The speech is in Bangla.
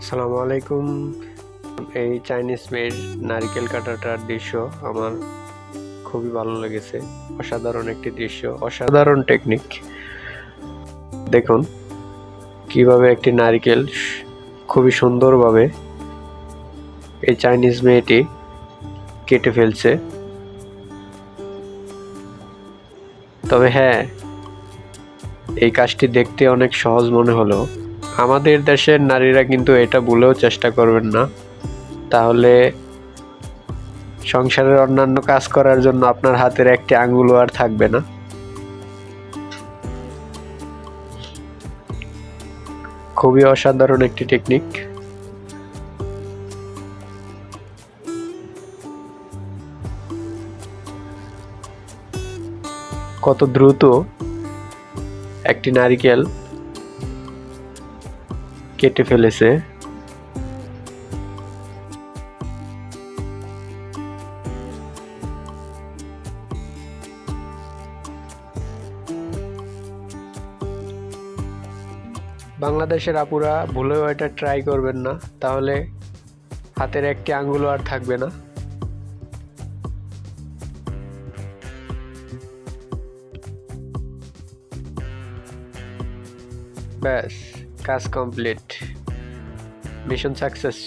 আসসালামু আলাইকুম। এই চাইনিজ মেড নারকেল কাটাটার দৃশ্য আমার খুবই ভালো লেগেছে। অসাধারণ একটি দৃশ্য, অসাধারণ টেকনিক। দেখুন কিভাবে একটি নারকেল খুবই সুন্দরভাবে এই চাইনিজ মেয়েটি কেটে ফেলছে। তবে হ্যাঁ, এই কাজটি দেখতে অনেক সহজ মনে হলো আমাদের দেশের নারীরা কিন্তু এটা ভুলেও চেষ্টা করবেন না, তাহলে সংসারের অন্যান্য কাজ করার জন্য আপনার হাতের একটি আঙ্গুলও আর থাকবে না। খুবই অসাধারণ একটি টেকনিক। কত দ্রুত একটি নারকেল কেটে ফেলেছে। বাংলাদেশের আপুরা ভুলেও এটা ট্রাই করবেন না, তাহলে হাতের একটি আঙ্গুলও আর থাকবে না। ব্যাস, কাজ কমপ্লিট, মিশন সাকসেস।